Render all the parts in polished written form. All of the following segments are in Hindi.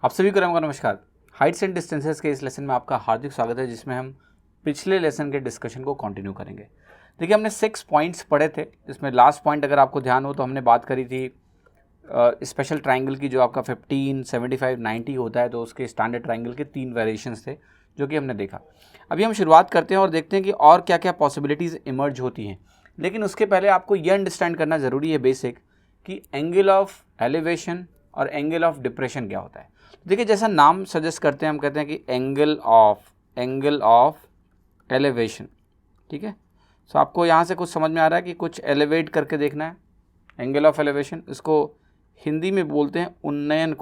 आप सभी को नमस्कार। हाइट्स एंड डिस्टेंसेस के इस लेसन में आपका हार्दिक स्वागत है, जिसमें हम पिछले लेसन के डिस्कशन को कंटिन्यू करेंगे। देखिए, हमने 6 पॉइंट्स पढ़े थे, जिसमें लास्ट पॉइंट अगर आपको ध्यान हो तो हमने बात करी थी स्पेशल ट्राइंगल की, जो आपका 15, 75, 90 होता है, तो उसके स्टैंडर्ड ट्राइंगल के 3 वेरिएशंस थे जो कि हमने देखा। अभी हम शुरुआत करते हैं और देखते हैं कि और क्या क्या पॉसिबिलिटीज़ इमर्ज होती हैं। लेकिन उसके पहले आपको ये अंडरस्टैंड करना ज़रूरी है बेसिक कि एंगल ऑफ एलिवेशन और एंगल ऑफ डिप्रेशन क्या होता है। देखिए, जैसा नाम सजेस्ट करते हैं, हम कहते हैं कि एंगल ऑफ एलिवेशन। ठीक है, सो आपको यहाँ से कुछ समझ में आ रहा है कि कुछ एलिवेट करके देखना है। एंगल ऑफ एलिवेशन, इसको हिंदी में बोलते हैं उन्नयन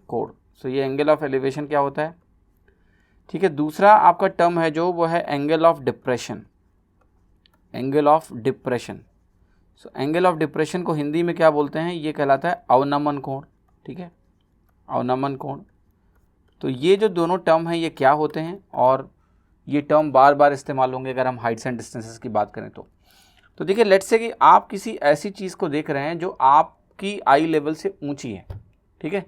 कोण। सो ये एंगल ऑफ एलिवेशन क्या होता है। ठीक है, दूसरा आपका टर्म है जो, वो है angle of depression. So angle of depression को हिंदी में क्या बोलते हैं, ये कहलाता है अवनमन कोण। ठीक है, अवनमन कोण। तो ये जो दोनों टर्म हैं ये क्या होते हैं, और ये टर्म बार बार इस्तेमाल होंगे अगर हम हाइट्स एंड डिस्टेंसेस की बात करें तो देखिए, लेट्स से कि आप किसी ऐसी चीज़ को देख रहे हैं जो आपकी आई लेवल से ऊंची है। ठीक है,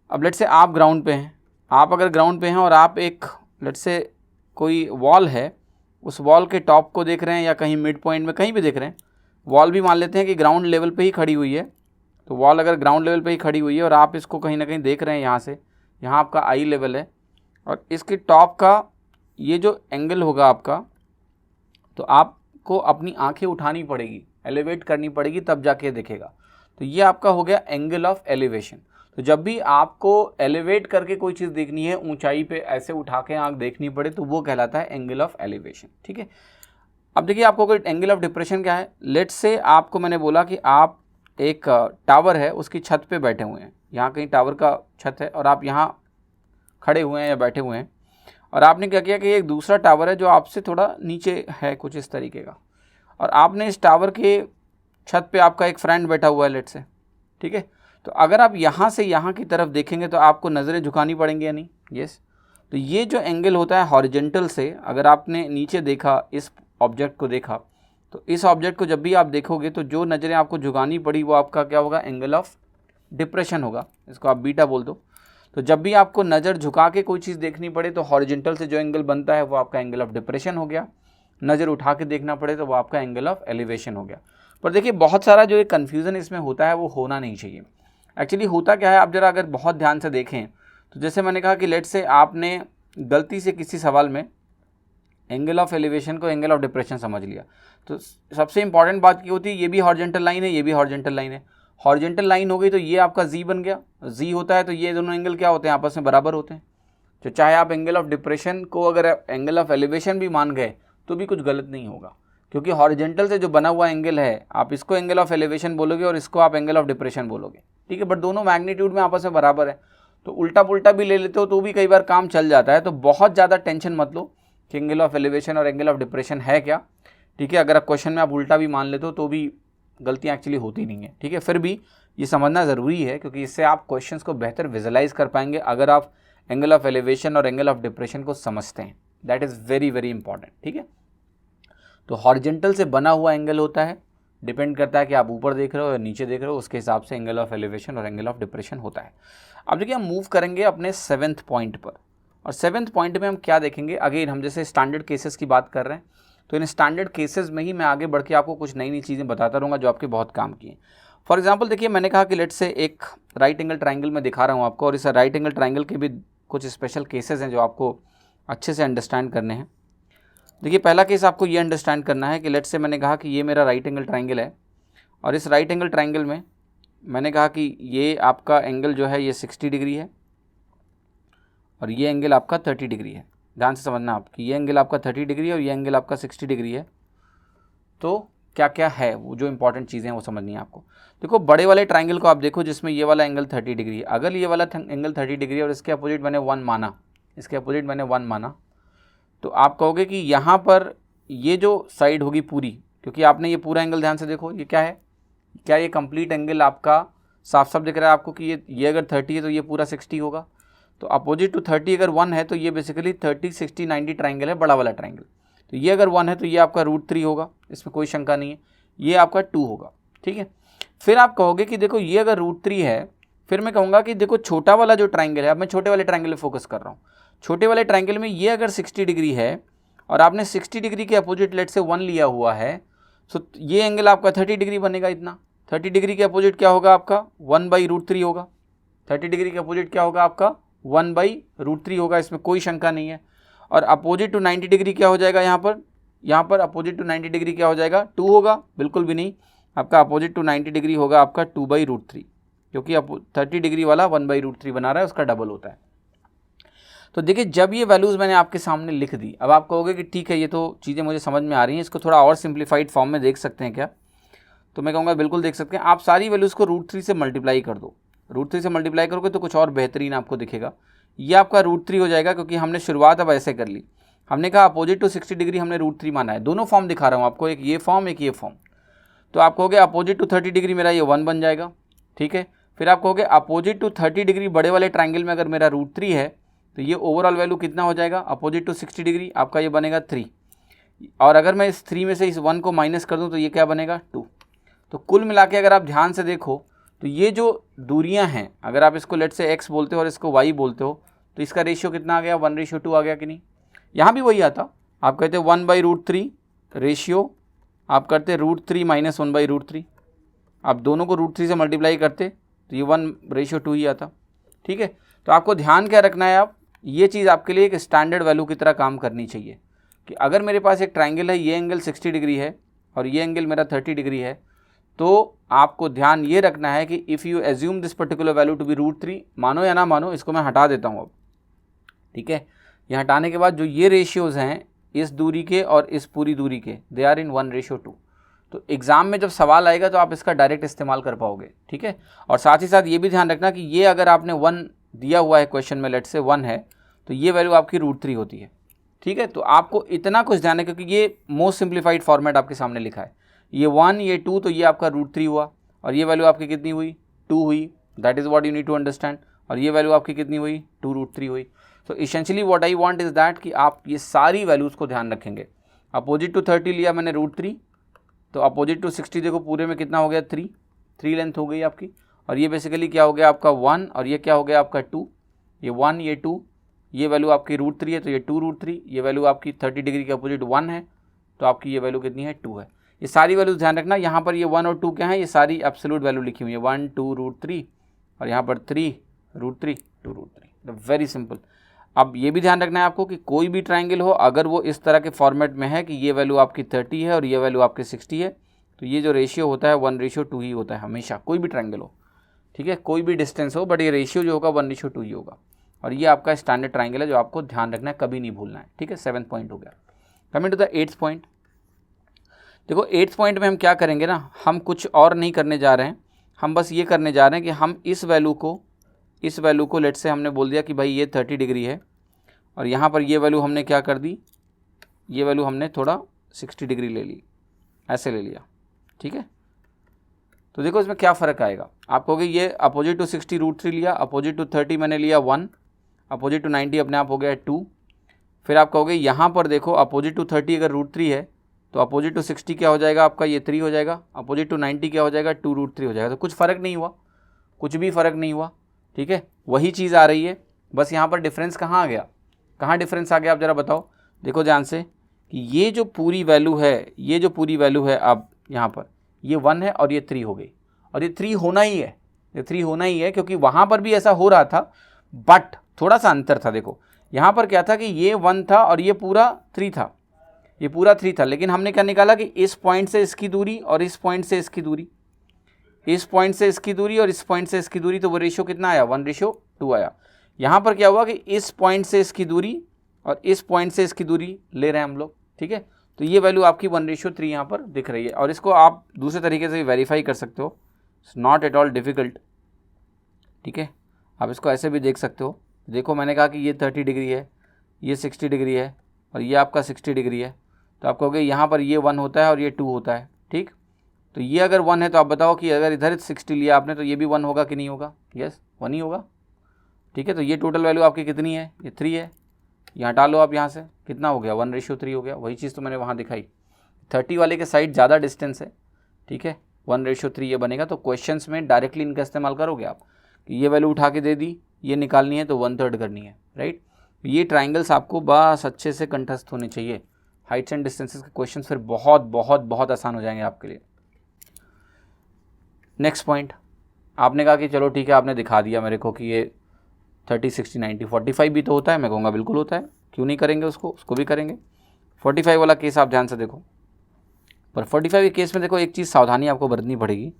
अब लेट्स से आप ग्राउंड पे हैं। आप अगर ग्राउंड पे हैं और आप एक लेट्स से कोई वॉल है, उस वॉल के टॉप को देख रहे हैं या कहीं मिड पॉइंट में कहीं भी देख रहे हैं। वॉल भी मान लेते हैं कि ग्राउंड लेवल पे ही खड़ी हुई है, तो वॉल अगर ग्राउंड लेवल पे ही खड़ी हुई है और आप इसको कहीं ना कहीं देख रहे हैं यहाँ से, यहाँ आपका आई लेवल है और इसके टॉप का ये जो एंगल होगा आपका, तो आपको अपनी आंखें उठानी पड़ेगी, एलिवेट करनी पड़ेगी, तब जाके दिखेगा। तो ये आपका हो गया एंगल ऑफ एलिवेशन। तो जब भी आपको एलिवेट करके कोई चीज़ देखनी है, ऊंचाई पे ऐसे उठा के आंख देखनी पड़े, तो वो कहलाता है एंगल ऑफ एलिवेशन। ठीक है, अब देखिए आपको कोई एंगल ऑफ डिप्रेशन क्या है। लेट्स से आपको मैंने बोला कि आप एक टावर है, उसकी छत पे बैठे हुए हैं, यहाँ कहीं टावर का छत है और आप यहाँ खड़े हुए हैं या बैठे हुए हैं, और आपने क्या किया कि एक दूसरा टावर है जो आपसे थोड़ा नीचे है, कुछ इस तरीके का, और आपने इस टावर के छत पे आपका एक फ्रेंड बैठा हुआ है लेट्स से। ठीक है, तो अगर आप यहाँ से यहाँ की तरफ देखेंगे तो आपको नज़रें झुकानी पड़ेंगी या नहीं। यस, तो ये जो एंगल होता है हॉरिजेंटल से, अगर आपने नीचे देखा, इस ऑब्जेक्ट को देखा, तो इस ऑब्जेक्ट को जब भी आप देखोगे तो जो नज़रें आपको झुकानी पड़ी वो आपका क्या होगा, एंगल ऑफ डिप्रेशन होगा। इसको आप बीटा बोल दो। तो जब भी आपको नज़र झुका के कोई चीज़ देखनी पड़े तो हॉरिजेंटल से जो एंगल बनता है वो आपका एंगल ऑफ डिप्रेशन हो गया। नज़र उठा के देखना पड़े तो वो आपका एंगल ऑफ एलिवेशन हो गया। पर देखिए, बहुत सारा जो एक कन्फ्यूज़न इसमें होता है वो होना नहीं चाहिए। एक्चुअली होता क्या है, आप ज़रा अगर बहुत ध्यान से देखें तो जैसे मैंने कहा कि लेट से आपने गलती से किसी सवाल में एंगल ऑफ एलिवेशन को एंगल ऑफ डिप्रेशन समझ लिया, तो सबसे इंपॉर्टेंट बात क्या होती है, ये भी हॉरिजेंटल लाइन है, ये भी हॉरिजेंटल लाइन है। हॉरिजेंटल लाइन हो गई तो ये आपका जी बन गया, जी होता है तो ये दोनों एंगल क्या होते हैं, आपस में बराबर होते हैं। तो चाहे आप एंगल ऑफ डिप्रेशन को अगर एंगल ऑफ एलिवेशन भी मान गए तो भी कुछ गलत नहीं होगा, क्योंकि हॉरिजेंटल से जो बना हुआ एंगल है, आप इसको एंगल ऑफ एलिवेशन बोलोगे और इसको आप एंगल ऑफ डिप्रेशन बोलोगे। ठीक है, बट दोनों मैग्नीट्यूड में आपस में बराबर है, तो उल्टा पुल्टा भी ले लेते हो तो भी कई बार काम चल जाता है। तो बहुत ज़्यादा टेंशन मत लो कि एंगल ऑफ एलिवेशन और एंगल ऑफ डिप्रेशन है क्या। ठीक है, अगर आप क्वेश्चन में आप उल्टा भी मान लेते हो तो भी गलतियाँ एक्चुअली होती नहीं है। ठीक है, फिर भी ये समझना ज़रूरी है, क्योंकि इससे आप क्वेश्चंस को बेहतर विजुलाइज कर पाएंगे अगर आप एंगल ऑफ एलिवेशन और एंगल ऑफ डिप्रेशन को समझते हैं। That is very very important. ठीक है, तो हॉरिजेंटल से बना हुआ एंगल होता है, डिपेंड करता है कि आप ऊपर देख रहे हो या नीचे देख रहे हो, उसके हिसाब से एंगल ऑफ एलिवेशन और एंगल ऑफ डिप्रेशन होता है। अब देखिए, हम मूव करेंगे अपने 7th पॉइंट पर, और 7th पॉइंट में हम क्या देखेंगे। अगेन हम जैसे स्टैंडर्ड केसेस की बात कर रहे हैं, तो इन स्टैंडर्ड केसेस में ही मैं आगे बढ़ के आपको कुछ नई नई चीज़ें बताता रहूँगा जो आपके बहुत काम की हैं। फॉर एग्जाम्पल देखिए, मैंने कहा कि लेट से एक राइट एंगल ट्राइंगल में दिखा रहा हूँ आपको, और इस राइट एंगल ट्राइंगल के भी कुछ स्पेशल केसेस हैं जो आपको अच्छे से अंडरस्टैंड करने हैं। देखिए, पहला केस आपको ये अंडरस्टैंड करना है कि लेट से मैंने कहा कि ये मेरा राइट एंगल ट्राइंगल है, और इस राइट एंगल ट्राइंगल में मैंने कहा कि ये आपका एंगल जो है ये 60 डिग्री है और ये एंगल आपका 30 डिग्री है। ध्यान से समझना आप कि ये एंगल आपका 30 डिग्री है और ये एंगल आपका 60 डिग्री है। तो क्या क्या है वो जो इंपॉर्टेंट चीज़ें हैं वो समझनी है आपको। देखो, बड़े वाले ट्राइंगल को आप देखो जिसमें ये वाला एंगल 30 डिग्री है। अगर ये वाला एंगल 30 डिग्री है और इसके अपोजिट मैंने 1 माना, तो आप कहोगे कि यहाँ पर ये जो साइड होगी पूरी, क्योंकि आपने ये पूरा एंगल ध्यान से देखो, ये क्या है, क्या ये कंप्लीट एंगल आपका साफ साफ दिख रहा है आपको कि ये अगर 30 है तो ये पूरा 60 होगा। तो अपोजिट टू 30 अगर 1 है तो ये बेसिकली 30, 60, 90 ट्राइंगल है, बड़ा वाला ट्राइंगल। तो ये अगर 1 है तो ये आपका √3 होगा, इसमें कोई शंका नहीं है। ये आपका 2 होगा। ठीक है, फिर आप कहोगे कि देखो ये अगर √3 है, फिर मैं कहूँगा कि देखो छोटा वाला जो ट्राइंगल है, अब मैं छोटे वाले ट्राइंगल में फोकस कर रहा हूँ। छोटे वाले ट्राइंगल में ये अगर 60 डिग्री है और आपने 60 डिग्री के अपोजिट लेट से 1 लिया हुआ है, तो ये एंगल आपका 30 डिग्री बनेगा। इतना 30 डिग्री के अपोजिट क्या होगा आपका 1/√3 होगा। 30 डिग्री के अपोजिट क्या होगा आपका 1/√3 होगा, इसमें कोई शंका नहीं है। और अपोजिट टू 90 डिग्री क्या हो जाएगा यहाँ पर अपोजिट टू 90 डिग्री क्या हो जाएगा 2 होगा, बिल्कुल भी नहीं। आपका अपोजिट टू 90 डिग्री होगा आपका 2/√3, क्योंकि 30 डिग्री वाला 1/√3 बना रहा है, उसका डबल होता है। तो देखिए जब ये वैल्यूज़ मैंने आपके सामने लिख दी, अब आप कहोगे कि ठीक है ये तो चीज़ें मुझे समझ में आ रही हैं, इसको थोड़ा और सिंप्लीफाइड फॉर्म में देख सकते हैं क्या? तो मैं कहूँगा बिल्कुल देख सकते हैं। आप सारी वैल्यूज़ को √3 से मल्टीप्लाई कर दो। √3 से मल्टीप्लाई करोगे तो कुछ और बेहतरीन आपको दिखेगा। ये आपका √3 हो जाएगा, क्योंकि हमने शुरुआत अब ऐसे कर ली। हमने कहा अपोजिट टू 60 डिग्री हमने √3 माना है। दोनों फॉर्म दिखा रहा हूँ आपको, एक ये फॉर्म एक ये फॉर्म। तो आप कहोगे अपोजिट टू 30 डिग्री मेरा ये 1 बन जाएगा, ठीक है। फिर आप कहोगे अपोजिट टू 30 डिग्री बड़े वाले ट्राइंगल में अगर मेरा √3 है तो ये ओवरऑल वैल्यू कितना हो जाएगा अपोजिट टू 60 डिग्री आपका ये बनेगा 3। और अगर मैं इस 3 में से इस 1 को माइनस कर दूं तो ये क्या बनेगा 2। तो कुल मिला के अगर आप ध्यान से देखो तो ये जो दूरियां हैं, अगर आप इसको लेट से x बोलते हो और इसको y बोलते हो, तो इसका रेशियो कितना आ गया 1:2 आ गया कि नहीं? यहाँ भी वही आता, आप कहते 1/√3 रेशियो, आप करते √3 - 1/√3, आप दोनों को √3 से मल्टीप्लाई करते तो ये 1:2 ही आता, ठीक है। तो आपको ध्यान क्या रखना है, आप ये चीज़ आपके लिए एक स्टैंडर्ड वैल्यू की तरह काम करनी चाहिए कि अगर मेरे पास एक ट्राइंगल है, ये एंगल 60 डिग्री है और ये एंगल मेरा 30 डिग्री है, तो आपको ध्यान ये रखना है कि if you assume this particular value to be √3, मानो या ना मानो, इसको मैं हटा देता हूँ अब, ठीक है। ये हटाने के बाद जो ये रेशियोज़ हैं इस दूरी के और इस पूरी दूरी के, दे आर इन 1:2। तो एग्ज़ाम में जब सवाल आएगा तो आप इसका डायरेक्ट इस्तेमाल कर पाओगे, ठीक है। और साथ ही साथ ये भी ध्यान रखना कि ये अगर आपने 1 दिया हुआ है क्वेश्चन में, लेट से 1 है, तो ये वैल्यू आपकी √3 होती है, ठीक है। तो आपको इतना कुछ ध्यान है, क्योंकि ये मोस्ट सिंप्लीफाइड फॉर्मेट आपके सामने लिखा है। ये 1 ये 2, तो ये आपका √3 हुआ और ये वैल्यू आपकी कितनी हुई 2 हुई, that is what you need to understand. और ये वैल्यू आपकी कितनी हुई 2√3 हुई। तो essentially what I want is that कि आप ये सारी वैल्यूज़ को ध्यान रखेंगे। अपोजिट टू 30 लिया मैंने √3, तो अपोजिट टू 60 देखो पूरे में कितना हो गया 3 लेंथ हो गई आपकी। और ये बेसिकली क्या हो गया आपका 1 और ये क्या हो गया आपका 2, ये 1 ये 2, ये वैल्यू आपकी √3 है तो ये 2√3, ये वैल्यू आपकी 30 डिग्री के अपोजिट 1 है तो आपकी ये वैल्यू कितनी है 2 है। ये सारी वैल्यूज ध्यान रखना, यहाँ पर ये 1 और 2 क्या है, ये सारी एब्सोल्यूट वैल्यू लिखी हुई है, 1 2 √3 और यहाँ पर 3 √3 2√3, वेरी सिंपल। अब ये भी ध्यान रखना है आपको कि कोई भी ट्राइंगल हो, अगर वो इस तरह के फॉर्मेट में है कि ये वैल्यू आपकी 30 है और ये वैल्यू आपकी 60 है, तो ये जो रेशियो होता है 1:2 ही होता है हमेशा, कोई भी ट्राइंगल हो, ठीक है, कोई भी डिस्टेंस हो, बट ये रेशियो जो होगा 1:2 ही होगा। और ये आपका स्टैंडर्ड ट्राइंगल है जो आपको ध्यान रखना है, कभी नहीं भूलना है, ठीक है। 7th पॉइंट हो गया। Coming to the 8th point. देखो 8th पॉइंट में हम क्या करेंगे ना, हम कुछ और नहीं करने जा रहे हैं, हम बस ये करने जा रहे हैं कि हम इस वैल्यू को लेट से हमने बोल दिया कि भाई ये 30 डिग्री है और यहाँ पर ये वैल्यू हमने क्या कर दी, ये वैल्यू हमने थोड़ा 60 डिग्री ले ली, ऐसे ले लिया, ठीक है। तो देखो इसमें क्या फ़र्क आएगा, आप कहोगे ये अपोजिट टू 60 √3 लिया, अपोजिट टू 30 मैंने लिया 1, अपोजिट टू 90 अपने आप हो गया 2। फिर आप कहोगे यहाँ पर देखो अपोजिट टू 30 अगर √3 है तो अपोजिट टू 60 क्या हो जाएगा आपका, ये 3 हो जाएगा, अपोजिट टू 90 क्या हो जाएगा 2√3 हो जाएगा। तो कुछ फ़र्क नहीं हुआ, कुछ भी फ़र्क नहीं हुआ, ठीक है, वही चीज़ आ रही है, बस यहाँ पर डिफरेंस कहाँ आ गया, कहाँ डिफरेंस आ गया आप ज़रा बताओ। देखो ध्यान से कि ये जो पूरी वैल्यू है अब यहाँ पर ये 1 है और ये 3 हो गई, और ये 3 होना ही है, ये 3 होना ही है, क्योंकि वहाँ पर भी ऐसा हो रहा था बट थोड़ा सा अंतर था। देखो यहाँ पर क्या था कि ये 1 था और ये पूरा 3 था, ये पूरा 3 था, लेकिन हमने क्या निकाला कि इस पॉइंट से इसकी दूरी और इस पॉइंट से इसकी दूरी, इस पॉइंट से इसकी दूरी और इस पॉइंट से इसकी दूरी, तो वो रेशियो कितना आया 1:2 आया। यहाँ पर क्या हुआ कि इस पॉइंट से इसकी दूरी और इस पॉइंट से इसकी दूरी ले रहे हैं हम लोग, ठीक है। तो ये वैल्यू आपकी 1:3 यहाँ पर दिख रही है, और इसको आप दूसरे तरीके से वेरीफाई कर सकते हो, it's not at all difficult, ठीक है। आप इसको ऐसे भी देख सकते हो, देखो मैंने कहा कि ये 30 डिग्री है, ये 60 डिग्री है और ये आपका 60 डिग्री है, तो आप कहोगे यहाँ पर ये 1 होता है और ये 2 होता है, ठीक। तो ये अगर 1 है तो आप बताओ कि अगर इधर 60 लिया आपने तो ये भी 1 होगा कि नहीं होगा, यस 1 ही होगा, ठीक है। तो ये टोटल वैल्यू आपकी कितनी है, ये 3 है, ये हटा लो आप यहाँ से, कितना हो गया 1:3 हो गया, वही चीज़ तो मैंने वहाँ दिखाई, 30 वाले के साइड ज़्यादा डिस्टेंस है, ठीक है, 1:3 ये बनेगा। तो क्वेश्चंस में डायरेक्टली इनका इस्तेमाल करोगे आप कि ये वैल्यू उठा के दे दी, ये निकालनी है तो 1/3 करनी है, राइट। ये ट्राइंगल्स आपको बस अच्छे से कंठस्थ होने चाहिए। हाइट्स एंड डिस्टेंसेस के क्वेश्चन फिर बहुत बहुत बहुत आसान हो जाएंगे आपके लिए। नेक्स्ट पॉइंट, आपने कहा कि चलो ठीक है, आपने दिखा दिया मेरे को कि ये 30, 60, 90, 45 भी तो होता है। मैं कहूँगा बिल्कुल होता है, क्यों नहीं करेंगे उसको भी करेंगे। 45 वाला केस आप ध्यान से देखो, पर 45 के केस में देखो एक चीज़ सावधानी आपको बरतनी पड़ेगी।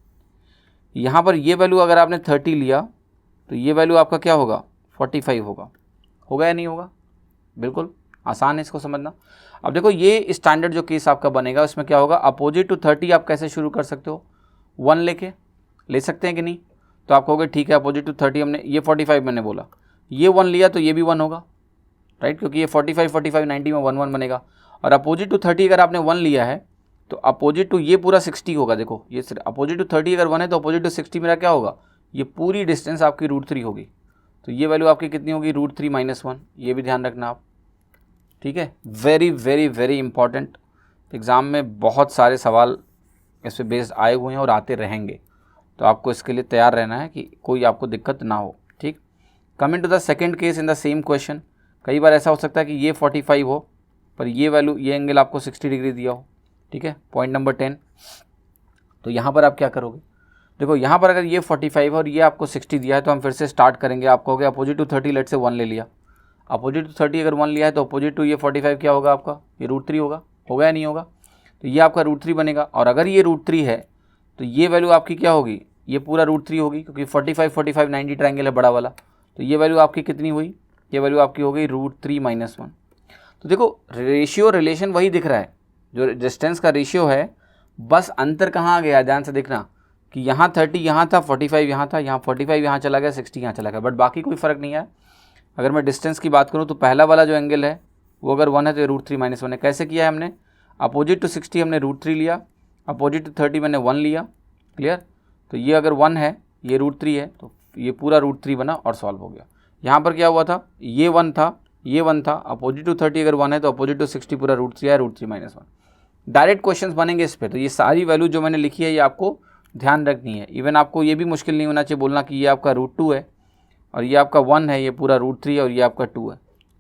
यहाँ पर ये वैल्यू अगर आपने 30 लिया तो ये वैल्यू आपका क्या होगा, 45 होगा या नहीं होगा। बिल्कुल आसान है इसको समझना। अब देखो ये स्टैंडर्ड जो केस आपका बनेगा उसमें क्या होगा, अपोजिट टू 30 आप कैसे शुरू कर सकते हो, 1 ले सकते हैं कि नहीं। तो आप कहोगे ठीक है, अपोजिट टू 30 हमने ये 45 मैंने बोला, ये 1 लिया तो ये भी 1 होगा, राइट, क्योंकि ये 45, 45, 90 में 1 1 बनेगा। और अपोजिट टू 30 अगर आपने 1 लिया है तो अपोजिट टू ये पूरा 60 होगा। देखो ये अपोजिट टू 30 अगर 1 है तो अपोजिट टू 60 मेरा क्या होगा, ये पूरी डिस्टेंस आपकी √3 होगी। तो ये वैल्यू आपकी कितनी होगी, √3 - 1। ये भी ध्यान रखना आप, ठीक है। Very very very important, exam में बहुत सारे सवाल इस पर बेस्ड आए हुए हैं और आते रहेंगे, तो आपको इसके लिए तैयार रहना है कि कोई आपको दिक्कत ना हो, ठीक। Coming to the second case in the same question, कई बार ऐसा हो सकता है कि ये 45 हो पर ये वैल्यू, ये एंगल आपको 60 डिग्री दिया हो, ठीक है। पॉइंट नंबर 10, तो यहाँ पर आप क्या करोगे, देखो यहाँ पर अगर ये 45 और ये आपको 60 दिया है तो हम फिर से स्टार्ट करेंगे। आप कहोगे अपोजिट टू 30 लेट से 1 ले लिया, अपोजिट टू 30 अगर 1 लिया है तो अपोजिट टू ये 45 क्या होगा आपका, ये √3 होगा या नहीं होगा। तो ये आपका √3 बनेगा, और अगर ये √3 है तो ये वैल्यू आपकी क्या होगी, ये पूरा √3 होगी, क्योंकि 45, 45, 90 ट्राइंगल है बड़ा वाला। तो ये वैल्यू आपकी कितनी हुई, ये वैल्यू आपकी हो गई √3 - 1। तो देखो रेशियो रिलेशन वही दिख रहा है, जो डिस्टेंस का रेशियो है, बस अंतर कहाँ आ गया, ध्यान से देखना कि यहाँ 30 यहाँ था, 45 यहाँ था, यहाँ 45 यहाँ चला गया, 60 यहाँ चला गया, बट बाकी कोई फ़र्क नहीं है। अगर मैं डिस्टेंस की बात करूँ तो पहला वाला जो एंगल है वो अगर 1 है तो ये √3 - 1 है। कैसे किया है हमने, अपोजिट टू 60 हमने √3 लिया, अपोजिट टू 30 मैंने 1 लिया, क्लियर। तो ये अगर 1 है, ये √3 है, तो ये पूरा √3 बना और सॉल्व हो गया। यहाँ पर क्या हुआ था, ये 1 था, ये 1 था, अपोजिट टू 30 अगर 1 है तो अपोजिट टू 60 पूरा √3 है, √3 - 1। डायरेक्ट क्वेश्चंस बनेंगे इस पे। तो ये सारी वैल्यू जो मैंने लिखी है ये आपको ध्यान रखनी है। इवन आपको ये भी मुश्किल नहीं होना चाहिए बोलना कि ये आपका √2 है और ये आपका 1 है, ये पूरा √3 है और ये आपका 2 है,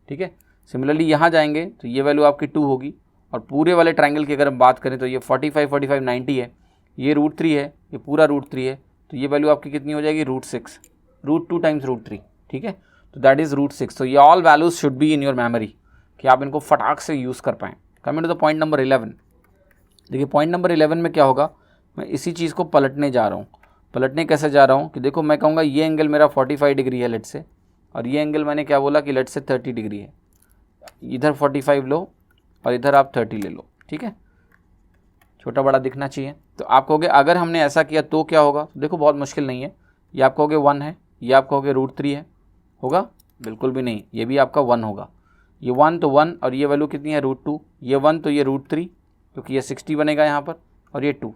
ठीक है। सिमिलरली यहाँ जाएंगे तो ये वैल्यू आपकी 2 होगी, और पूरे वाले ट्राइंगल की अगर हम बात करें तो ये 45, 45, 90 है, ये √3 है, ये पूरा √3 है, तो ये वैल्यू आपकी कितनी हो जाएगी, √6, √2 टाइम्स √3, ठीक है। तो दैट इज़ √6। तो ये all values should be in your memory कि आप इनको फटाक से यूज़ कर पाएँ। Coming to the point number 11, देखिए पॉइंट नंबर 11 में क्या होगा, मैं इसी चीज़ को पलटने जा रहा हूँ। पलटने कैसे जा रहा हूँ कि देखो मैं कहूँगा ये एंगल मेरा 45 डिग्री है लेट से, और ये एंगल मैंने क्या बोला कि लेट से 30 डिग्री है। इधर 45 लो और इधर आप 30 ले लो, ठीक है, छोटा बड़ा दिखना चाहिए। तो आप कहोगे अगर हमने ऐसा किया तो क्या होगा, तो देखो बहुत मुश्किल नहीं है। ये आप कहोगे 1 है, ये आप कहोगे √3 है, होगा बिल्कुल भी नहीं, ये भी आपका 1 होगा। ये 1 तो 1 और ये वैल्यू कितनी है √2, ये 1 तो ये √3, क्योंकि ये 60 बनेगा यहाँ पर, और ये 2।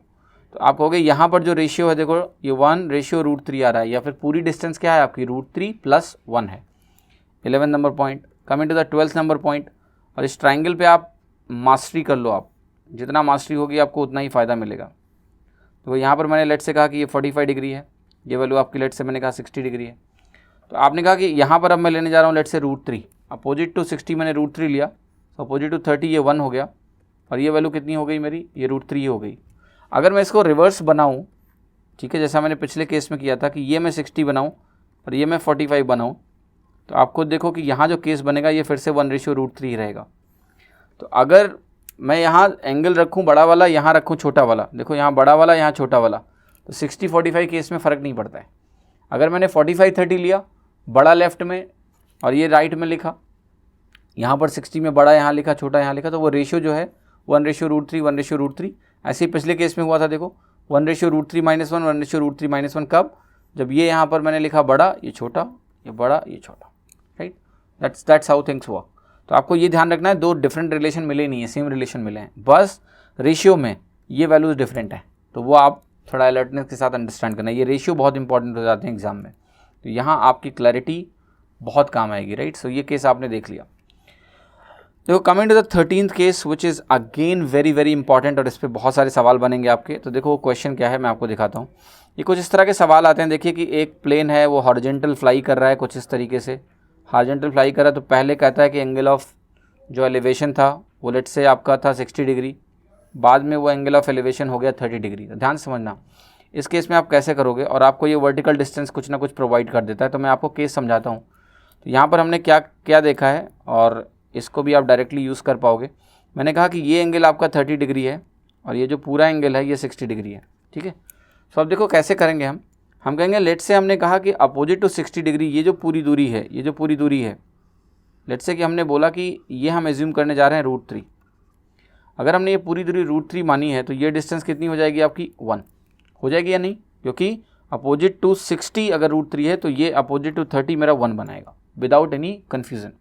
तो आप कहोगे यहाँ पर जो रेशियो है देखो ये 1 रेशियो √3 आ रहा है, या फिर पूरी डिस्टेंस क्या है आपकी √3 + 1 है। 11 number point. Coming to the 12th number point, और इस ट्राइंगल पे आप मास्टरी कर लो, आप जितना मास्टरी होगी आपको उतना ही फ़ायदा मिलेगा। तो यहाँ पर मैंने लेट से कहा कि ये 45 डिग्री है, ये वैल्यू आपकी लेट से मैंने कहा 60 डिग्री है। तो आपने कहा कि यहाँ पर अब मैं लेने जा रहा हूँ लेट से √3, अपोजिट टू 60 मैंने √3 लिया, तो अपोजिट टू 30 ये 1 हो गया, और ये वैल्यू कितनी हो गई मेरी, ये √3 हो गई। अगर मैं इसको रिवर्स बनाऊँ, ठीक है, जैसा मैंने पिछले केस में किया था कि ये मैं 60 बनाऊँ और ये मैं 45 बनाऊँ, तो आपको देखो कि यहाँ जो केस बनेगा ये फिर से 1:√3 रहेगा। तो अगर मैं यहाँ एंगल रखूँ बड़ा वाला, यहाँ रखूँ छोटा वाला, देखो यहाँ बड़ा वाला यहाँ छोटा वाला, तो 60-45 केस में फ़र्क नहीं पड़ता है। अगर मैंने 45-30 लिया, बड़ा लेफ़्ट में और ये राइट में लिखा, यहाँ पर 60 में बड़ा यहाँ लिखा, छोटा यहाँ लिखा, तो वो रेशियो जो है 1:√3, 1:√3। ऐसे ही पिछले केस में हुआ था, देखो 1:√3 - 1, 1:√3 - 1 कब, जब ये यहाँ पर मैंने लिखा बड़ा, ये छोटा, ये बड़ा, ये छोटा, right. That's how things work. तो आपको ये ध्यान रखना है, दो डिफरेंट रिलेशन मिले नहीं है, सेम रिलेशन मिले हैं, बस रेशियो में ये वैल्यूज डिफरेंट है। तो वो आप थोड़ा अलर्टनेस के साथ अंडरस्टैंड करना है, ये रेशियो बहुत इंपॉर्टेंट हो जाते हैं एग्जाम में, तो यहाँ आपकी क्लैरिटी बहुत काम आएगी, राइट। सो ये केस आपने देख लिया। देखो coming to the 13th case which is again very very important, और इस पर बहुत सारे सवाल बनेंगे आपके। तो देखो क्वेश्चन क्या है मैं आपको दिखाता हूँ। ये कुछ इस तरह के सवाल आते हैं। देखिए कि एक प्लेन है वो हॉरिजेंटल फ्लाई कर रहा है कुछ इस तरीके से, हॉरिजेंटल फ्लाई कर रहा है, तो पहले कहता है कि एंगल ऑफ जो एलिवेशन था वो लेट से आपका था 60 डिग्री, बाद में वो एंगल ऑफ एलिवेशन हो गया 30 डिग्री। तो ध्यान समझना इस केस में आप कैसे करोगे, और आपको ये वर्टिकल डिस्टेंस कुछ ना कुछ प्रोवाइड कर देता है। तो मैं आपको केस समझाता हूँ। तो यहाँ पर हमने क्या क्या देखा है और इसको भी आप डायरेक्टली यूज़ कर पाओगे। मैंने कहा कि ये एंगल आपका 30 डिग्री है और ये जो पूरा एंगल है ये 60 डिग्री है, ठीक है। सो अब देखो कैसे करेंगे हम कहेंगे लेट से हमने कहा कि अपोजिट टू 60 डिग्री ये जो पूरी दूरी है, ये जो पूरी दूरी है, लेट से कि हमने बोला कि ये हम एज्यूम करने जा रहे हैं √3। अगर हमने ये पूरी दूरी √3 मानी है तो ये डिस्टेंस कितनी हो जाएगी आपकी 1 हो जाएगी या नहीं, क्योंकि अपोजिट टू 60 अगर √3 है तो ये अपोजिट टू 30 मेरा 1 बनाएगा विदाउट एनी कन्फ्यूज़न।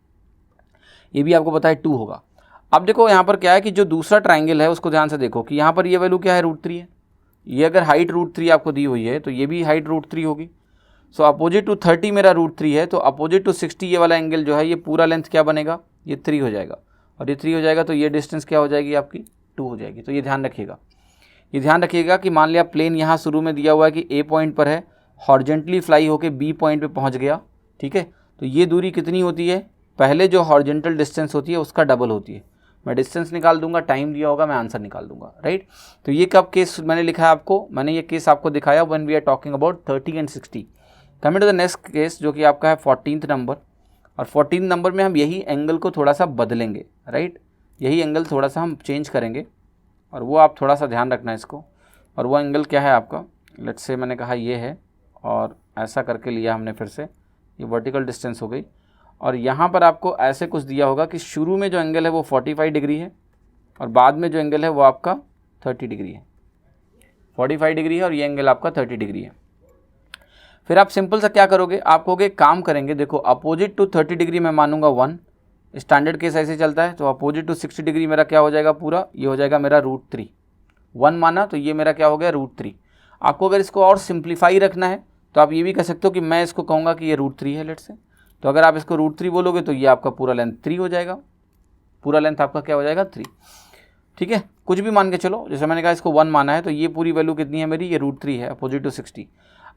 ये भी आपको पता है 2 होगा। अब देखो यहाँ पर क्या है कि जो दूसरा ट्राइंगल है उसको ध्यान से देखो कि यहाँ पर ये वैल्यू क्या है √3 है। ये अगर हाइट √3 आपको दी हुई है तो ये भी हाइट √3 होगी। सो अपोजिट टू 30 मेरा √3 है, तो अपोजिट टू 60 ये वाला एंगल जो है ये पूरा लेंथ क्या बनेगा, ये 3 हो जाएगा, और ये 3 हो जाएगा तो ये डिस्टेंस क्या हो जाएगी आपकी 2 हो जाएगी। तो ये ध्यान रखिएगा, ये ध्यान रखिएगा कि मान लिया प्लेन यहाँ शुरू में दिया हुआ है कि ए पॉइंट पर है, हॉरिजेंटली फ्लाई होकर बी पॉइंट पे पहुँच गया, ठीक है। तो ये दूरी कितनी होती है, पहले जो हॉरिजेंटल डिस्टेंस होती है उसका डबल होती है। मैं डिस्टेंस निकाल दूंगा, टाइम दिया होगा, मैं आंसर निकाल दूंगा, राइट। तो ये कब केस मैंने लिखा है आपको, मैंने ये केस आपको दिखाया when we are talking about 30 and 60। Coming to the next case जो कि आपका है 14th नंबर, और 14th नंबर में हम यही एंगल को थोड़ा सा बदलेंगे, राइट। यही एंगल थोड़ा सा हम चेंज करेंगे और वो आप थोड़ा सा ध्यान रखना इसको। और वो एंगल क्या है आपका, लेट्स से मैंने कहा ये है और ऐसा करके लिया हमने, फिर से ये वर्टिकल डिस्टेंस हो गई। और यहाँ पर आपको ऐसे कुछ दिया होगा कि शुरू में जो एंगल है वो 45 डिग्री है और बाद में जो एंगल है वो आपका 30 डिग्री है। 45 डिग्री है और ये एंगल आपका 30 डिग्री है। फिर आप सिंपल सा क्या करोगे, आप कहोगे काम करेंगे, देखो अपोजिट टू 30 डिग्री मैं मानूंगा 1, स्टैंडर्ड केस ऐसे चलता है। तो अपोजिट टू 60 डिग्री मेरा क्या हो जाएगा पूरा, ये हो जाएगा मेरा √3। 1 माना तो ये मेरा क्या हो गया √3। आपको अगर इसको और सिंप्लीफाई रखना है तो आप ये भी कह सकते हो कि मैं इसको कहूँगा कि ये √3 है लेट से। तो अगर आप इसको √3 बोलोगे तो ये आपका पूरा लेंथ 3 हो जाएगा, पूरा लेंथ आपका क्या हो जाएगा 3, ठीक है। कुछ भी मान के चलो, जैसे मैंने कहा इसको 1 माना है तो ये पूरी वैल्यू कितनी है मेरी, ये √3 है अपोजिट टू 60।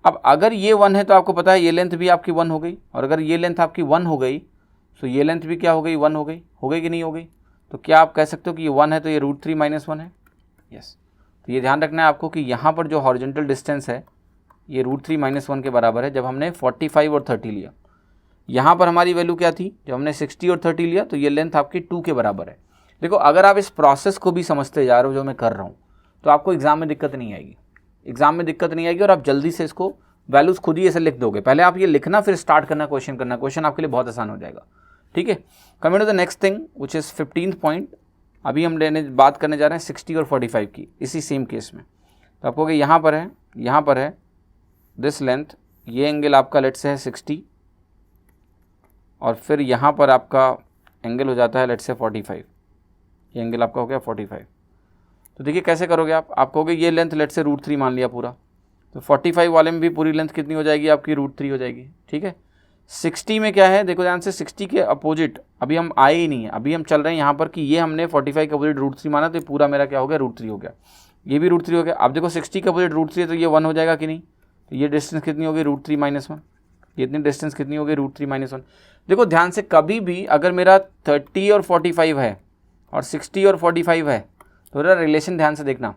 अब अगर ये 1 है तो आपको पता है ये लेंथ भी आपकी 1 हो गई, और अगर ये लेंथ आपकी 1 हो गई तो ये लेंथ भी क्या हो गई 1 हो गई कि नहीं हो गई। तो क्या आप कह सकते हो कि ये 1 है तो ये √3 - 1 है, यस। तो ये ध्यान रखना है आपको कि यहाँ पर जो हॉरिजॉन्टल डिस्टेंस है ये √3 - 1 के बराबर है जब हमने 45 और 30 लिया। यहाँ पर हमारी वैल्यू क्या थी, जब हमने 60 और 30 लिया तो ये लेंथ आपकी 2 के बराबर है। देखो अगर आप इस प्रोसेस को भी समझते जा रहे हो जो मैं कर रहा हूँ तो आपको एग्जाम में दिक्कत नहीं आएगी, एग्जाम में दिक्कत नहीं आएगी और आप जल्दी से इसको वैल्यूज़ खुद ही ऐसे लिख दोगे। पहले आप ये लिखना फिर स्टार्ट करना क्वेश्चन करना, क्वेश्चन आपके लिए बहुत आसान हो जाएगा, ठीक है। Coming to the next thing which is 15th point. अभी हम बात करने जा रहे हैं 60 और 45 की, इसी सेम केस में। तो आपको कि यहाँ पर है दिस लेंथ, ये एंगल आपका लेट से है 60 और फिर यहाँ पर आपका एंगल हो जाता है लेट से 45, ये एंगल आपका हो गया 45। तो देखिए कैसे करोगे आप कहोगे ये लेंथ लेट से √3 मान लिया पूरा, तो 45 वाले में भी पूरी लेंथ कितनी हो जाएगी आपकी √3 हो जाएगी, ठीक है। 60 में क्या है देखो ध्यान से, 60 के अपोजिट अभी हम आए ही नहीं है, अभी हम चल रहे हैं यहाँ पर कि ये हमने 45 के अपोजिट √3 माना तो पूरा मेरा क्या हो गया √3 हो गया, ये भी √3 हो गया। अब देखो 60 के अपोजिट √3 है तो ये 1 हो जाएगा कि नहीं, तो ये डिस्टेंस कितनी होगी √3 - 1, ये इतनी डिस्टेंस कितनी होगी √3 - 1। देखो ध्यान से कभी भी अगर मेरा 30 और 45 है और 60 और 45 है तो मेरा रिलेशन ध्यान से देखना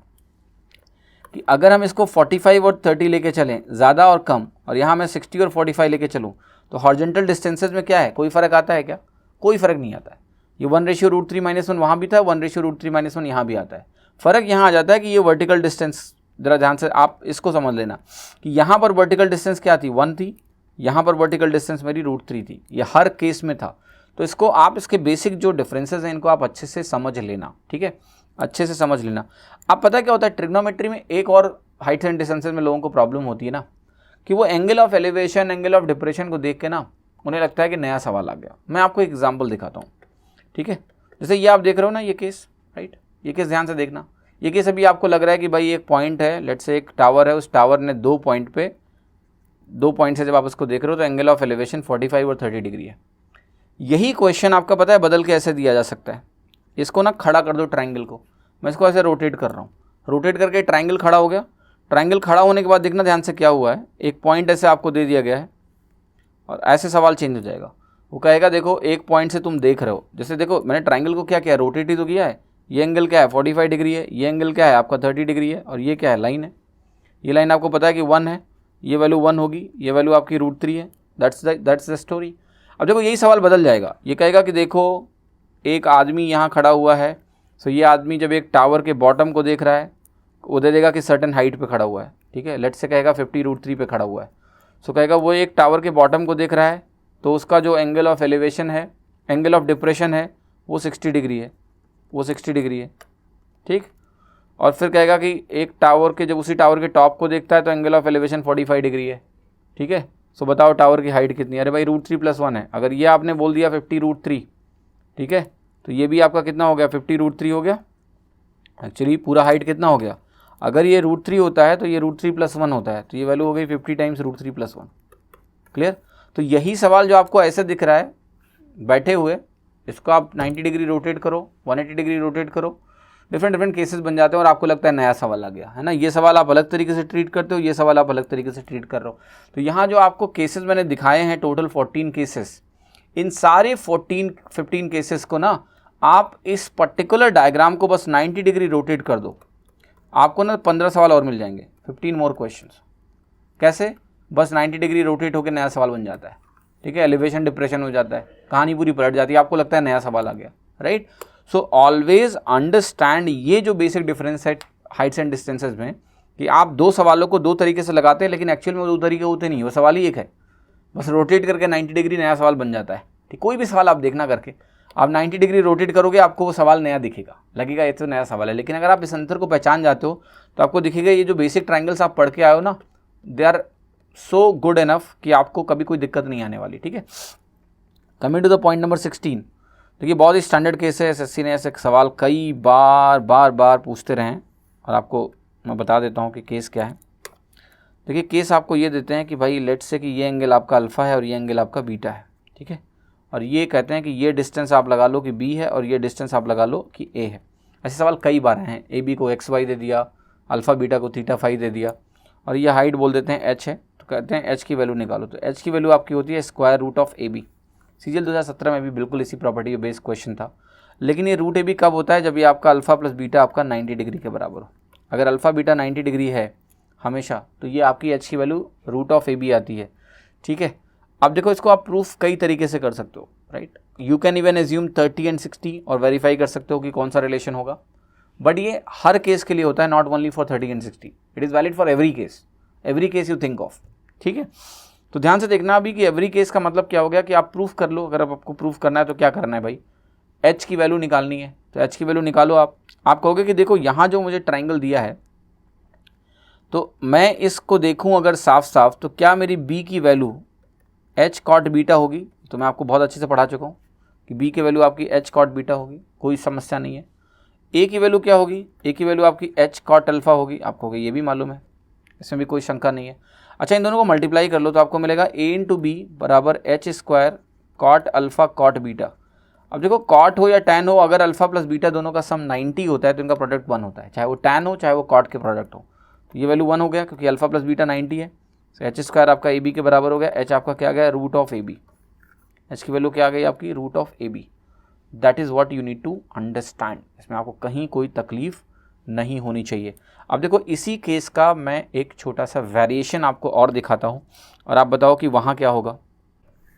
कि अगर हम इसको 45 और 30 लेके चलें ज़्यादा और कम, और यहाँ मैं 60 और 45 लेके चलूँ तो हॉरिजॉन्टल डिस्टेंसेज में क्या है, कोई फ़र्क आता है क्या, कोई फ़र्क नहीं आता है। ये 1:√3 - 1 वहाँ भी था, 1:√3 - 1 यहाँ भी आता है। फ़र्क यहाँ आ जाता है कि ये वर्टिकल डिस्टेंस, ज़रा ध्यान से आप इसको समझ लेना कि यहाँ पर वर्टिकल डिस्टेंस क्या थी 1 थी, यहाँ पर वर्टिकल डिस्टेंस मेरी √3 थी, ये हर केस में था। तो इसको आप इसके बेसिक जो डिफरेंसेस हैं इनको आप अच्छे से समझ लेना, ठीक है, अच्छे से समझ लेना। अब पता क्या होता है ट्रिग्नोमेट्री में एक और हाइट्स एंड डिस्टेंसेज में लोगों को प्रॉब्लम होती है ना कि वो angle of elevation angle of depression को देख के ना उन्हें लगता है कि नया सवाल आ गया। मैं आपको एक एग्जांपल दिखाता हूँ, ठीक है। जैसे ये आप देख रहे हो ना ये केस, राइट, ये केस ध्यान से देखना। ये केस अभी आपको लग रहा है कि भाई एक पॉइंट है, लेट्स से एक टावर है, उस टावर ने 2 पॉइंट से जब आप उसको देख रहे हो तो एंगल ऑफ एलिवेशन 45 और 30 डिग्री है। यही क्वेश्चन आपका पता है बदल के ऐसे दिया जा सकता है, इसको ना खड़ा कर दो ट्राइंगल को, मैं इसको ऐसे रोटेट कर रहा हूँ, रोटेट करके ट्राइंगल खड़ा हो गया, ट्राइंगल खड़ा होने के बाद देखना ध्यान से क्या हुआ है, एक पॉइंट ऐसे आपको दे दिया गया है और ऐसे सवाल चेंज हो जाएगा। वो कहेगा देखो एक पॉइंट से तुम देख रहे हो, जैसे देखो मैंने ट्राइंगल को क्या किया, रोटेट ही तो किया है। ये एंगल क्या है 45 डिग्री है, ये एंगल क्या है आपका 30 डिग्री है, और ये क्या है लाइन है। ये लाइन आपको पता है कि 1 है, ये वैल्यू 1 होगी, ये वैल्यू आपकी √3 है। That's the story. अब देखो यही सवाल बदल जाएगा, ये कहेगा कि देखो एक आदमी यहाँ खड़ा हुआ है, सो ये आदमी जब एक टावर के बॉटम को देख रहा है, वो दे देगा कि सर्टेन हाइट पे खड़ा हुआ है, ठीक है, लेट्स से कहेगा 50√3 पे खड़ा हुआ है। सो कहेगा वो एक टावर के बॉटम को देख रहा है, तो उसका जो एंगल ऑफ एलिवेशन है, एंगल ऑफ डिप्रेशन है, वो 60 डिग्री है, वो 60 डिग्री है, ठीक। और फिर कहेगा कि एक टावर के, जब उसी टावर के टॉप को देखता है तो एंगल ऑफ एलिवेशन 45 डिग्री है, ठीक है। सो बताओ टावर की हाइट कितनी है, अरे भाई √3 + 1 है। अगर ये आपने बोल दिया 50√3, ठीक है, तो ये भी आपका कितना हो गया 50√3 हो गया। एक्चुअली पूरा हाइट कितना हो गया, अगर ये √3 होता है तो ये √3 + 1 होता है, तो ये वैल्यू हो गई 50 टाइम्स √3 + 1। क्लियर। तो यही सवाल जो आपको ऐसे दिख रहा है बैठे हुए, इसको आप 90 डिग्री रोटेट करो, 180 डिग्री रोटेट करो, डिफरेंट केसेस बन जाते हैं और आपको लगता है नया सवाल आ गया है ना। ये सवाल आप अलग तरीके से ट्रीट करते हो, ये सवाल आप अलग तरीके से ट्रीट कर रहे हो। तो यहाँ जो आपको केसेस मैंने दिखाए हैं टोटल 14 केसेस, इन सारे 15 केसेस को ना आप इस पर्टिकुलर डायग्राम को बस 90 डिग्री रोटेट कर दो, आपको ना 15 सवाल और मिल जाएंगे, 15 मोर क्वेश्चंस। कैसे, बस 90 डिग्री रोटेट होकर नया सवाल बन जाता है, ठीक है, एलिवेशन डिप्रेशन हो जाता है, कहानी पूरी पलट जाती है, आपको लगता है नया सवाल आ गया, राइट। सो ऑलवेज अंडरस्टैंड ये जो बेसिक डिफरेंस है हाइट्स एंड डिस्टेंसेज में, कि आप दो सवालों को दो तरीके से लगाते हैं, लेकिन एक्चुअल में वो दो तरीके होते नहीं, वो सवाल ही एक है, बस रोटेट करके 90 डिग्री नया सवाल बन जाता है, ठीक। कोई भी सवाल आप देखना करके आप 90 डिग्री रोटेट करोगे, आपको वो सवाल नया दिखेगा, लगेगा ये तो नया सवाल है। लेकिन अगर आप इस अंतर को पहचान जाते हो तो आपको दिखेगा ये जो बेसिक ट्राइंगल्स आप पढ़ के आए हो ना, they are so good enough कि आपको कभी कोई दिक्कत नहीं आने वाली, ठीक है। Coming to the point number 16, देखिए बहुत ही स्टैंडर्ड केस है, एसएससी ने ऐसे सवाल कई बार पूछते रहे हैं, और आपको मैं बता देता हूँ कि केस क्या है। देखिए केस आपको ये देते हैं कि भाई लेट्स से कि ये एंगल आपका अल्फ़ा है और ये एंगल आपका बीटा है, ठीक है, और ये कहते हैं कि ये डिस्टेंस आप लगा लो कि बी है और ये डिस्टेंस आप लगा लो कि ए है। ऐसे सवाल कई बार हैं, ए बी को XY दे दिया, अल्फ़ा बीटा को θ φ दे दिया, और ये हाइट बोल देते हैं h है, तो कहते हैं h की वैल्यू निकालो, तो h की वैल्यू आपकी होती है √AB। CGL 2017 में भी बिल्कुल इसी प्रॉपर्टी बेस्ड क्वेश्चन था, लेकिन ये √AB कब होता है, जब ये आपका अल्फ़ा प्लस बीटा आपका 90 डिग्री के बराबर हो। अगर अल्फ़ा बीटा 90 डिग्री है हमेशा, तो ये आपकी h की वैल्यू √AB आती है, ठीक है। अब देखो इसको आप प्रूफ कई तरीके से कर सकते हो, right. You can even assume 30 and 60 और वेरीफाई कर सकते हो कि कौन सा रिलेशन होगा, बट ये हर केस के लिए होता है, not only for 30 and 60, it is valid for every case you think of, ठीक है। तो ध्यान से देखना अभी कि एवरी केस का मतलब क्या हो गया कि आप प्रूफ कर लो। अगर आपको प्रूफ करना है तो क्या करना है भाई, h की वैल्यू निकालनी है, तो h की वैल्यू निकालो। आप कहोगे कि देखो यहाँ जो मुझे ट्राइंगल दिया है, तो मैं इसको देखूँ अगर साफ साफ, तो क्या मेरी b की वैल्यू h cot बीटा होगी, तो मैं आपको बहुत अच्छे से पढ़ा चुका हूँ कि b की वैल्यू आपकी h cot बीटा होगी, कोई समस्या नहीं है। a की वैल्यू क्या होगी, a की वैल्यू आपकी h cot अल्फ़ा होगी, आपको होगी, ये भी मालूम है, इसमें भी कोई शंका नहीं है। अच्छा, इन दोनों को मल्टीप्लाई कर लो तो आपको मिलेगा a × b बराबर h² cot alpha cot beta. अब देखो कॉट हो या टैन हो, अगर अल्फ़ा प्लस बीटा दोनों का सम 90 होता है तो इनका प्रोडक्ट 1 होता है, चाहे वो टैन हो चाहे वो कॉट के प्रोडक्ट हो। तो ये वैल्यू 1 हो गया क्योंकि अल्फ़ा प्लस बीटा 90 है, तो h² आपका AB के बराबर हो गया, h आपका क्या आ गया √AB, h की वैल्यू क्या आ गई आपकी √AB। That is what you need to understand, इसमें आपको कहीं कोई तकलीफ नहीं होनी चाहिए। अब देखो इसी केस का मैं एक छोटा सा वेरिएशन आपको और दिखाता हूँ, और आप बताओ कि वहाँ क्या होगा।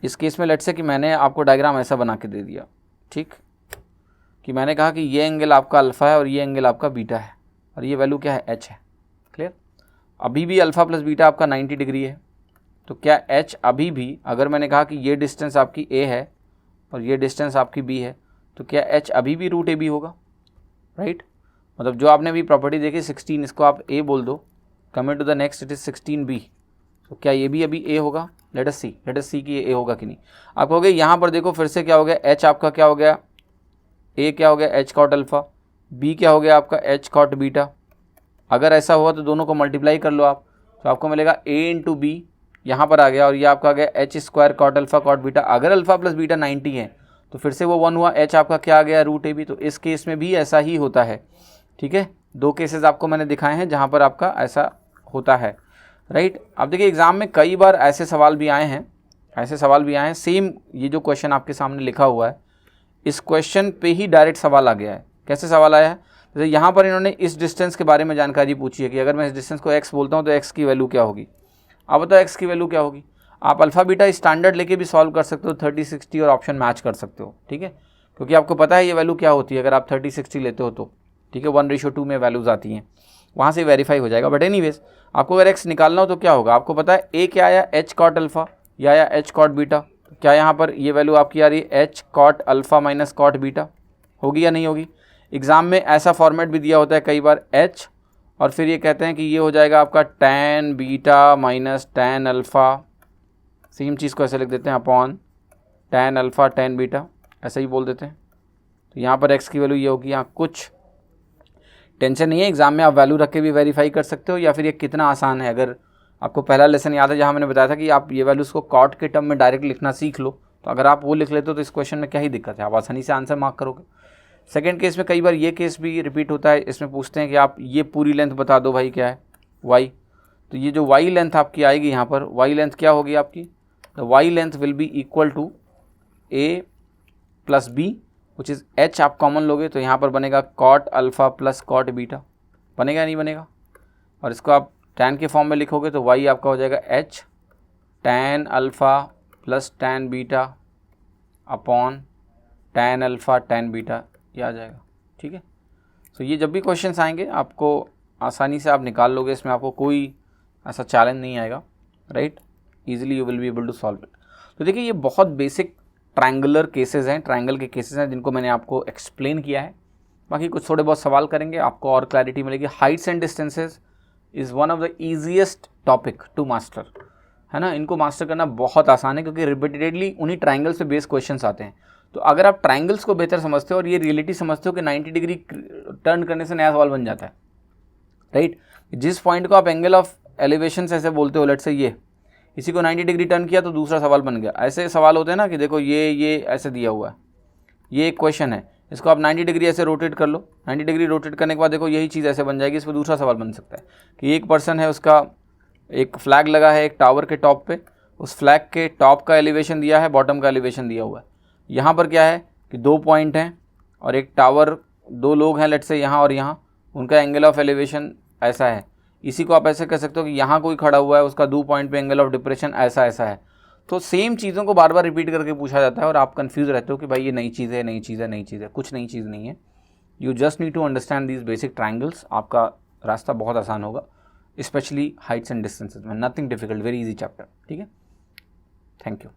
इस केस में लेट्स से कि मैंने आपको डायग्राम ऐसा बना के दे दिया, ठीक, कि मैंने कहा कि ये एंगल आपका अल्फ़ा है और ये एंगल आपका बीटा है, और ये वैल्यू क्या है h है। क्लियर। अभी भी अल्फ़ा प्लस बीटा आपका 90 डिग्री है, तो क्या h अभी भी, अगर मैंने कहा कि ये डिस्टेंस आपकी a है और ये डिस्टेंस आपकी b है, तो क्या h अभी भी √AB होगा, राइट। मतलब जो आपने भी प्रॉपर्टी देखी 16, इसको आप a बोल दो। Coming to the next, it is 16b, तो क्या ये भी अभी a होगा। लेट अस सी कि ये a होगा कि नहीं। आप कहोगे यहाँ पर देखो फिर से क्या हो गया, h आपका क्या हो गया, a क्या हो गया h cot अल्फ़ा, b क्या हो गया आपका h cot बीटा। अगर ऐसा हुआ तो दोनों को मल्टीप्लाई कर लो आप, तो आपको मिलेगा a × b, यहाँ पर आ गया, और ये आपका आ गया h² cot alpha cot beta. अगर अल्फ़ा प्लस बीटा 90 है तो फिर से वो 1 हुआ, h आपका क्या आ गया √AB। तो इस केस में भी ऐसा ही होता है, ठीक है। दो केसेस आपको मैंने दिखाए हैं जहाँ पर आपका ऐसा होता है, राइट। अब देखिए एग्ज़ाम में कई बार ऐसे सवाल भी आए हैं, सेम ये जो क्वेश्चन आपके सामने लिखा हुआ है इस क्वेश्चन पे ही डायरेक्ट सवाल आ गया है। कैसे सवाल आया है, जैसे यहाँ पर इन्होंने इस डिस्टेंस के बारे में जानकारी पूछी है कि अगर मैं इस डिस्टेंस को x बोलता हूँ तो x की वैल्यू क्या होगी। आप बताओ x की वैल्यू क्या होगी। आप अल्फ़ा बीटा स्टैंडर्ड लेके भी सॉल्व कर सकते हो, 30 60 और ऑप्शन मैच कर सकते हो, ठीक है, क्योंकि आपको पता है ये वैल्यू क्या होती है। अगर आप 30 60 लेते हो तो ठीक है 1:2 में वैल्यूज़ आती हैं, वहाँ से वेरीफाई हो जाएगा। बट एनीवेज आपको अगर x निकालना हो तो क्या होगा, आपको पता है a क्या आया h कॉट अल्फ़ा या आया h कॉट बीटा। क्या यहाँ पर ये वैल्यू आपकी आ रही है h cot alpha minus cot beta, होगी या नहीं होगी। एग्ज़ाम में ऐसा फॉर्मेट भी दिया होता है कई बार h और फिर ये कहते हैं कि ये हो जाएगा आपका tan beta minus tan alpha, same चीज़ को ऐसे लिख देते हैं upon tan alpha tan beta, ऐसे ही बोल देते हैं। तो यहाँ पर x की वैल्यू ये होगी। यहाँ कुछ टेंशन नहीं है, एग्जाम में आप वैल्यू रख के भी वेरीफाई कर सकते हो, या फिर ये कितना आसान है। अगर आपको पहला लेसन याद है जहाँ मैंने बताया था कि आप ये वैल्यूज़ को कॉट के टर्म में डायरेक्ट लिखना सीख लो, तो अगर आप वो लिख लेते हो तो इस क्वेश्चन में क्या ही दिक्कत है, आप आसानी से आंसर मार्क करोगे। सेकंड केस में कई बार ये केस भी रिपीट होता है, इसमें पूछते हैं कि आप ये पूरी लेंथ बता दो भाई क्या है y, तो ये जो y लेंथ आपकी आएगी यहाँ पर y लेंथ क्या होगी आपकी, the y length will be equal to a plus b which is h। आप कॉमन लोगे तो यहाँ पर बनेगा cot alpha plus cot beta, बनेगा या नहीं बनेगा। और इसको आप tan के फॉर्म में लिखोगे तो y आपका हो जाएगा h tan alpha plus tan beta upon tan alpha tan beta, ये आ जाएगा, ठीक है। तो ये जब भी क्वेश्चंस आएंगे आपको आसानी से आप निकाल लोगे, इसमें आपको कोई ऐसा चैलेंज नहीं आएगा, right. Easily you will be able to solve it. तो देखिए ये बहुत बेसिक ट्रायंगुलर केसेस हैं, ट्रायंगल के केसेस हैं जिनको मैंने आपको एक्सप्लेन किया है। बाकी कुछ थोड़े बहुत सवाल करेंगे, आपको और क्लैरिटी मिलेगी। Heights and distances is one of the easiest topic to master, है ना। इनको मास्टर करना बहुत आसान है क्योंकि रिपीटेडली उन्हीं ट्रायंगल से बेस्ड क्वेश्चंस आते हैं। तो अगर आप ट्रायंगल्स को बेहतर समझते हो और ये रियलिटी समझते हो कि 90 डिग्री टर्न करने से नया सवाल बन जाता है, राइट। जिस पॉइंट को आप एंगल ऑफ एलिवेशन ऐसे बोलते हो, लेट्स से ये इसी को 90 डिग्री टर्न किया तो दूसरा सवाल बन गया। ऐसे सवाल होते हैं ना कि देखो ये ऐसे दिया हुआ है, ये एक क्वेश्चन है, इसको आप 90 डिग्री ऐसे रोटेट कर लो, 90 डिग्री रोटेट करने के बाद देखो यही चीज़ ऐसे बन जाएगी। इस पर दूसरा सवाल बन सकता है कि एक पर्सन है, उसका एक फ्लैग लगा है एक टावर के टॉप पे, उस फ्लैग के टॉप का एलिवेशन दिया है, बॉटम का एलिवेशन दिया हुआ है। यहाँ पर क्या है कि 2 पॉइंट हैं और एक टावर, 2 लोग हैं लेट्स से यहाँ और यहाँ, उनका एंगल ऑफ एलिवेशन ऐसा है। इसी को आप ऐसे कह सकते हो कि यहाँ कोई खड़ा हुआ है, उसका 2 पॉइंट पे एंगल ऑफ डिप्रेशन ऐसा है। तो सेम चीज़ों को बार बार रिपीट करके पूछा जाता है और आप कंफ्यूज रहते हो कि भाई ये नई चीज़ है, नई चीज़ है, नई चीज़ है। कुछ नई चीज़ नहीं है, you just need to understand these basic triangles. आपका रास्ता बहुत आसान होगा, स्पेशली हाइट्स एंड डिस्टेंसेज में। Nothing difficult, very easy chapter, ठीक है। Thank you.